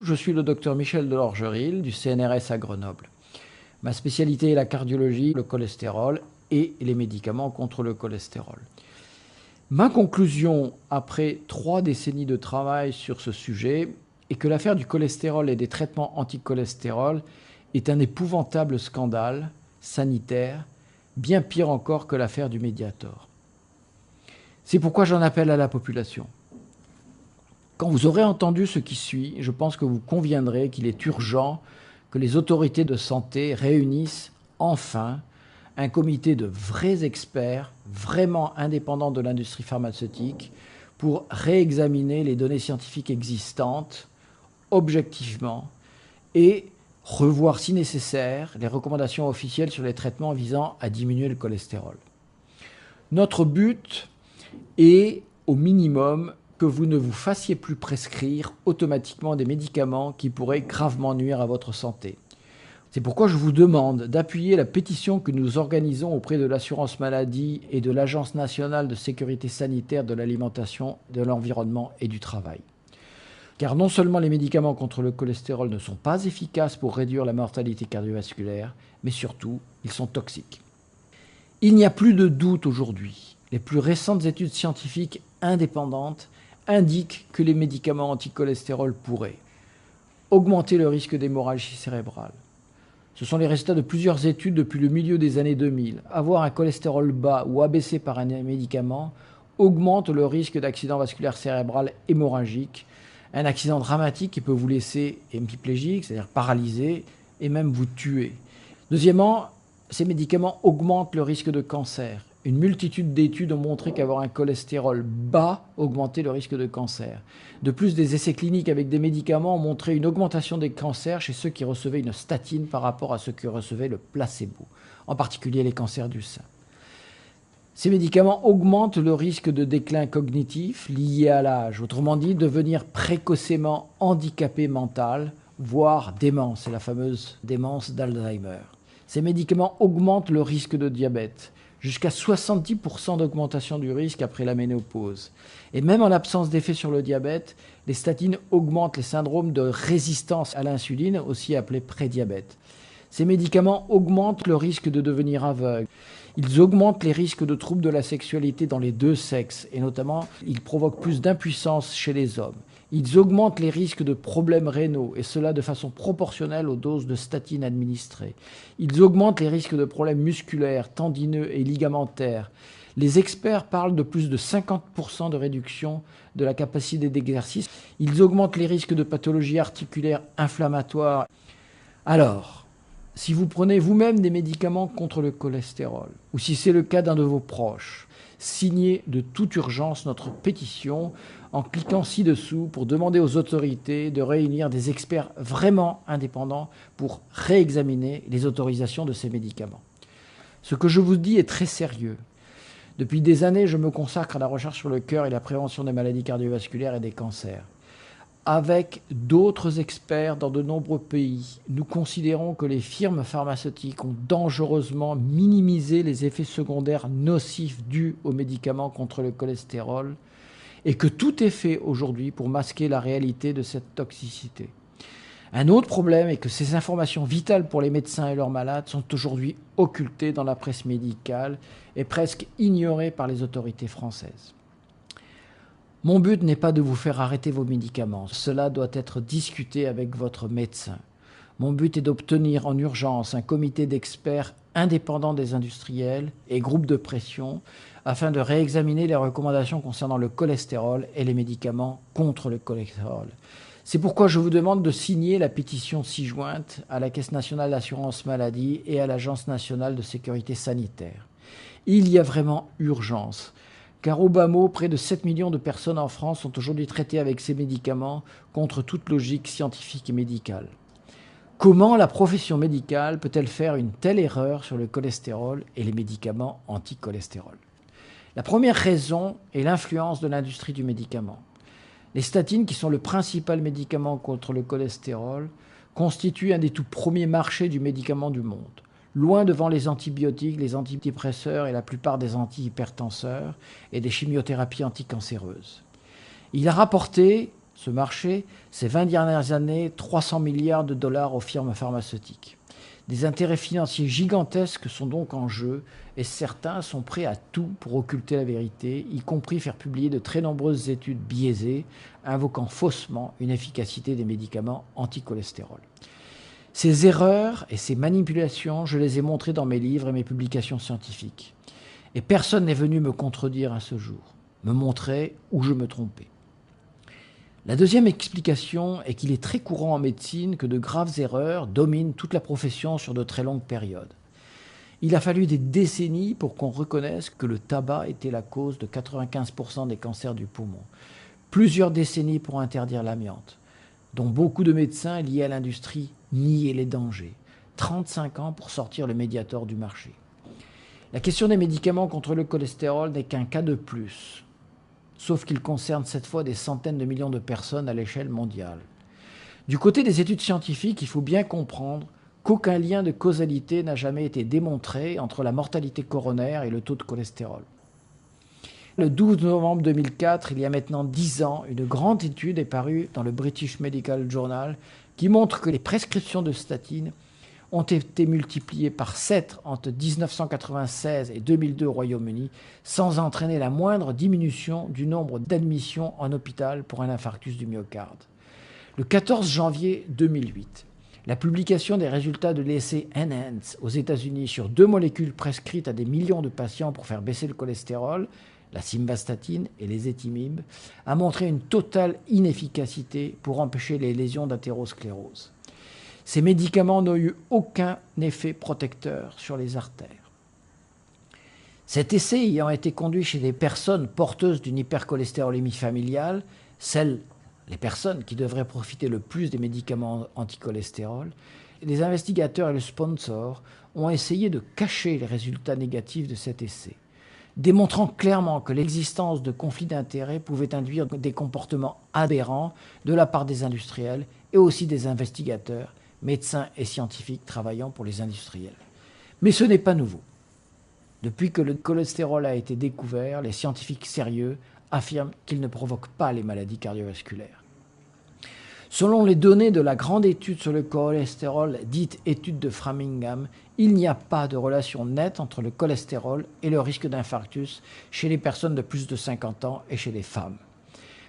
Je suis le docteur Michel Delorgeril du CNRS à Grenoble. Ma spécialité est la cardiologie, le cholestérol et les médicaments contre le cholestérol. Ma conclusion, après 3 décennies de travail sur ce sujet, est que l'affaire du cholestérol et des traitements anti-cholestérol est un épouvantable scandale sanitaire, bien pire encore que l'affaire du Mediator. C'est pourquoi j'en appelle à la population. Quand vous aurez entendu ce qui suit, je pense que vous conviendrez qu'il est urgent que les autorités de santé réunissent enfin un comité de vrais experts, vraiment indépendants de l'industrie pharmaceutique, pour réexaminer les données scientifiques existantes objectivement et revoir si nécessaire les recommandations officielles sur les traitements visant à diminuer le cholestérol. Notre but est au minimum que vous ne vous fassiez plus prescrire automatiquement des médicaments qui pourraient gravement nuire à votre santé. C'est pourquoi je vous demande d'appuyer la pétition que nous organisons auprès de l'assurance maladie et de l'Agence nationale de sécurité sanitaire de l'alimentation, de l'environnement et du travail. Car non seulement les médicaments contre le cholestérol ne sont pas efficaces pour réduire la mortalité cardiovasculaire, mais surtout, ils sont toxiques. Il n'y a plus de doute aujourd'hui. Les plus récentes études scientifiques indépendantes indiquent que les médicaments anti-cholestérol pourraient augmenter le risque d'hémorragie cérébrale. Ce sont les résultats de plusieurs études depuis le milieu des années 2000. Avoir un cholestérol bas ou abaissé par un médicament augmente le risque d'accident vasculaire cérébral hémorragique, un accident dramatique qui peut vous laisser hémiplégique, c'est-à-dire paralysé, et même vous tuer. Deuxièmement, ces médicaments augmentent le risque de cancer. Une multitude d'études ont montré qu'avoir un cholestérol bas augmentait le risque de cancer. De plus, des essais cliniques avec des médicaments ont montré une augmentation des cancers chez ceux qui recevaient une statine par rapport à ceux qui recevaient le placebo, en particulier les cancers du sein. Ces médicaments augmentent le risque de déclin cognitif lié à l'âge, autrement dit, devenir précocement handicapé mental, voire démence, c'est la fameuse démence d'Alzheimer. Ces médicaments augmentent le risque de diabète, jusqu'à 70% d'augmentation du risque après la ménopause. Et même en l'absence d'effet sur le diabète, les statines augmentent les syndromes de résistance à l'insuline, aussi appelés prédiabète. Ces médicaments augmentent le risque de devenir aveugle. Ils augmentent les risques de troubles de la sexualité dans les deux sexes, et notamment, ils provoquent plus d'impuissance chez les hommes. Ils augmentent les risques de problèmes rénaux, et cela de façon proportionnelle aux doses de statines administrées. Ils augmentent les risques de problèmes musculaires, tendineux et ligamentaires. Les experts parlent de plus de 50% de réduction de la capacité d'exercice. Ils augmentent les risques de pathologies articulaires inflammatoires. Alors, si vous prenez vous-même des médicaments contre le cholestérol, ou si c'est le cas d'un de vos proches, signez de toute urgence notre pétition en cliquant ci-dessous pour demander aux autorités de réunir des experts vraiment indépendants pour réexaminer les autorisations de ces médicaments. Ce que je vous dis est très sérieux. Depuis des années, je me consacre à la recherche sur le cœur et la prévention des maladies cardiovasculaires et des cancers. Avec d'autres experts dans de nombreux pays, nous considérons que les firmes pharmaceutiques ont dangereusement minimisé les effets secondaires nocifs dus aux médicaments contre le cholestérol et que tout est fait aujourd'hui pour masquer la réalité de cette toxicité. Un autre problème est que ces informations vitales pour les médecins et leurs malades sont aujourd'hui occultées dans la presse médicale et presque ignorées par les autorités françaises. Mon but n'est pas de vous faire arrêter vos médicaments. Cela doit être discuté avec votre médecin. Mon but est d'obtenir en urgence un comité d'experts indépendants des industriels et groupes de pression afin de réexaminer les recommandations concernant le cholestérol et les médicaments contre le cholestérol. C'est pourquoi je vous demande de signer la pétition ci-jointe à la Caisse nationale d'assurance maladie et à l'Agence nationale de sécurité sanitaire. Il y a vraiment urgence. Car au bas mot, près de 7 millions de personnes en France sont aujourd'hui traitées avec ces médicaments contre toute logique scientifique et médicale. Comment la profession médicale peut-elle faire une telle erreur sur le cholestérol et les médicaments anti-cholestérol ? La première raison est l'influence de l'industrie du médicament. Les statines, qui sont le principal médicament contre le cholestérol, constituent un des tout premiers marchés du médicament du monde. Loin devant les antibiotiques, les antidépresseurs et la plupart des antihypertenseurs et des chimiothérapies anticancéreuses. Il a rapporté Ce marché, ces 20 dernières années, 300 milliards de dollars aux firmes pharmaceutiques. Des intérêts financiers gigantesques sont donc en jeu et certains sont prêts à tout pour occulter la vérité, y compris faire publier de très nombreuses études biaisées, invoquant faussement une efficacité des médicaments anti-cholestérol. Ces erreurs et ces manipulations, je les ai montrées dans mes livres et mes publications scientifiques. Et personne n'est venu me contredire à ce jour, me montrer où je me trompais. La deuxième explication est qu'il est très courant en médecine que de graves erreurs dominent toute la profession sur de très longues périodes. Il a fallu des décennies pour qu'on reconnaisse que le tabac était la cause de 95% des cancers du poumon. Plusieurs décennies pour interdire l'amiante, dont beaucoup de médecins liés à l'industrie niaient les dangers. 35 ans pour sortir le Mediator du marché. La question des médicaments contre le cholestérol n'est qu'un cas de plus, sauf qu'il concerne cette fois des centaines de millions de personnes à l'échelle mondiale. Du côté des études scientifiques, il faut bien comprendre qu'aucun lien de causalité n'a jamais été démontré entre la mortalité coronaire et le taux de cholestérol. Le 12 novembre 2004, il y a maintenant 10 ans, une grande étude est parue dans le British Medical Journal qui montre que les prescriptions de statines ont été multipliées par 7 entre 1996 et 2002 au Royaume-Uni, sans entraîner la moindre diminution du nombre d'admissions en hôpital pour un infarctus du myocarde. Le 14 janvier 2008, la publication des résultats de l'essai ENHANCE aux États-Unis sur 2 molécules prescrites à des millions de patients pour faire baisser le cholestérol, la simvastatine et les étimibes, a montré une totale inefficacité pour empêcher les lésions d'athérosclérose. Ces médicaments n'ont eu aucun effet protecteur sur les artères. Cet essai ayant été conduit chez des personnes porteuses d'une hypercholestérolémie familiale, les personnes qui devraient profiter le plus des médicaments anticholestérol, les investigateurs et le sponsor ont essayé de cacher les résultats négatifs de cet essai, démontrant clairement que l'existence de conflits d'intérêts pouvait induire des comportements aberrants de la part des industriels et aussi des investigateurs, médecins et scientifiques travaillant pour les industriels. Mais ce n'est pas nouveau. Depuis que le cholestérol a été découvert, les scientifiques sérieux affirment qu'il ne provoque pas les maladies cardiovasculaires. Selon les données de la grande étude sur le cholestérol, dite étude de Framingham, il n'y a pas de relation nette entre le cholestérol et le risque d'infarctus chez les personnes de plus de 50 ans et chez les femmes.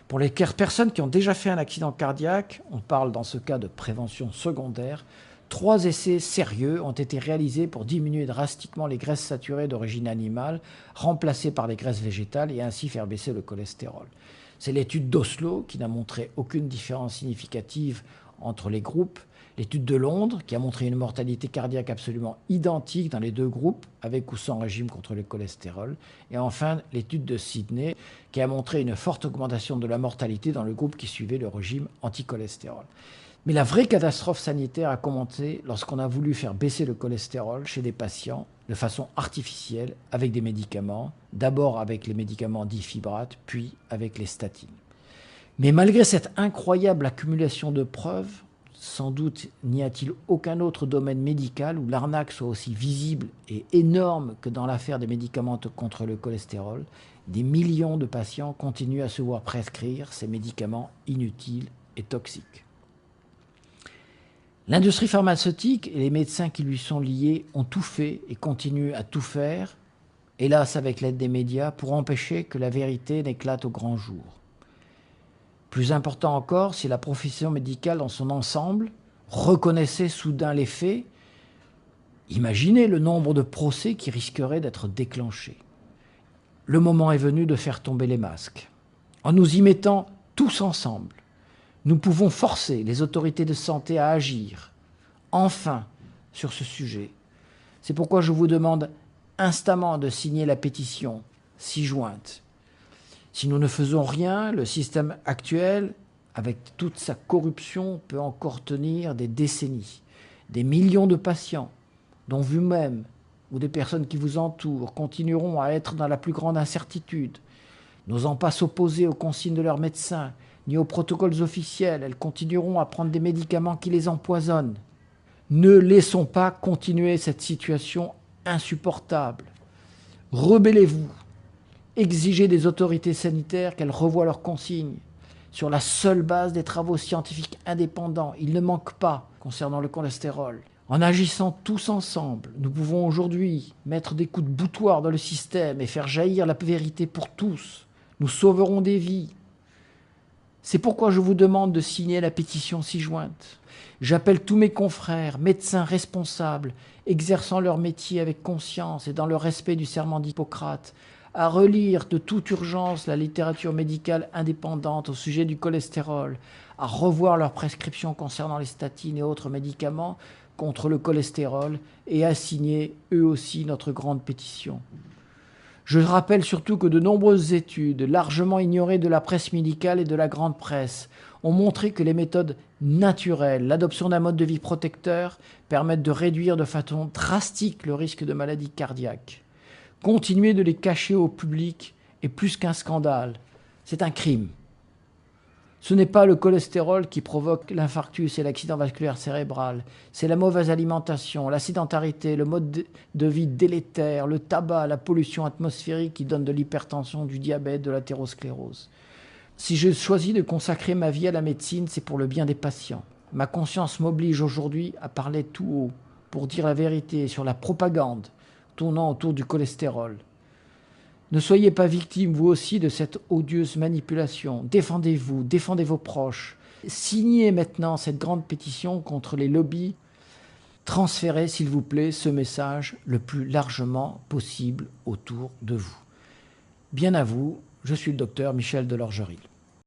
Pour les personnes qui ont déjà fait un accident cardiaque, on parle dans ce cas de prévention secondaire, 3 essais sérieux ont été réalisés pour diminuer drastiquement les graisses saturées d'origine animale, remplacées par les graisses végétales et ainsi faire baisser le cholestérol. C'est l'étude d'Oslo qui n'a montré aucune différence significative entre les groupes, l'étude de Londres qui a montré une mortalité cardiaque absolument identique dans les 2 groupes, avec ou sans régime contre le cholestérol, et enfin l'étude de Sydney qui a montré une forte augmentation de la mortalité dans le groupe qui suivait le régime anticholestérol. Mais la vraie catastrophe sanitaire a commencé lorsqu'on a voulu faire baisser le cholestérol chez des patients de façon artificielle avec des médicaments, d'abord avec les médicaments dits fibrates, puis avec les statines. Mais malgré cette incroyable accumulation de preuves, sans doute n'y a-t-il aucun autre domaine médical où l'arnaque soit aussi visible et énorme que dans l'affaire des médicaments contre le cholestérol. Des millions de patients continuent à se voir prescrire ces médicaments inutiles et toxiques. L'industrie pharmaceutique et les médecins qui lui sont liés ont tout fait et continuent à tout faire, hélas avec l'aide des médias, pour empêcher que la vérité n'éclate au grand jour. Plus important encore, si la profession médicale dans son ensemble reconnaissait soudain les faits, imaginez le nombre de procès qui risqueraient d'être déclenchés. Le moment est venu de faire tomber les masques. En nous y mettant tous ensemble, nous pouvons forcer les autorités de santé à agir, enfin, sur ce sujet. C'est pourquoi je vous demande instamment de signer la pétition ci-jointe. Si nous ne faisons rien, le système actuel, avec toute sa corruption, peut encore tenir des décennies. Des millions de patients, dont vous-même ou des personnes qui vous entourent, continueront à être dans la plus grande incertitude, n'osant pas s'opposer aux consignes de leurs médecins, ni aux protocoles officiels. Elles continueront à prendre des médicaments qui les empoisonnent. Ne laissons pas continuer cette situation insupportable. Rebellez-vous. Exigez des autorités sanitaires qu'elles revoient leurs consignes. sur la seule base des travaux scientifiques indépendants. Il ne manque pas concernant le cholestérol. En agissant tous ensemble, nous pouvons aujourd'hui mettre des coups de boutoir dans le système et faire jaillir la vérité pour tous. Nous sauverons des vies. C'est pourquoi je vous demande de signer la pétition ci-jointe. J'appelle tous mes confrères, médecins responsables, exerçant leur métier avec conscience et dans le respect du serment d'Hippocrate, à relire de toute urgence la littérature médicale indépendante au sujet du cholestérol, à revoir leurs prescriptions concernant les statines et autres médicaments contre le cholestérol et à signer eux aussi notre grande pétition. Je rappelle surtout que de nombreuses études, largement ignorées de la presse médicale et de la grande presse, ont montré que les méthodes naturelles, l'adoption d'un mode de vie protecteur, permettent de réduire de façon drastique le risque de maladie cardiaque. Continuer de les cacher au public est plus qu'un scandale, c'est un crime. Ce n'est pas le cholestérol qui provoque l'infarctus et l'accident vasculaire cérébral, c'est la mauvaise alimentation, la sédentarité, le mode de vie délétère, le tabac, la pollution atmosphérique qui donne de l'hypertension, du diabète, de l'athérosclérose. Si je choisis de consacrer ma vie à la médecine, c'est pour le bien des patients. Ma conscience m'oblige aujourd'hui à parler tout haut pour dire la vérité sur la propagande tournant autour du cholestérol. Ne soyez pas victime, vous aussi, de cette odieuse manipulation. Défendez-vous, défendez vos proches. Signez maintenant cette grande pétition contre les lobbies. Transférez, s'il vous plaît, ce message le plus largement possible autour de vous. Bien à vous, je suis le docteur Michel Delorgeril.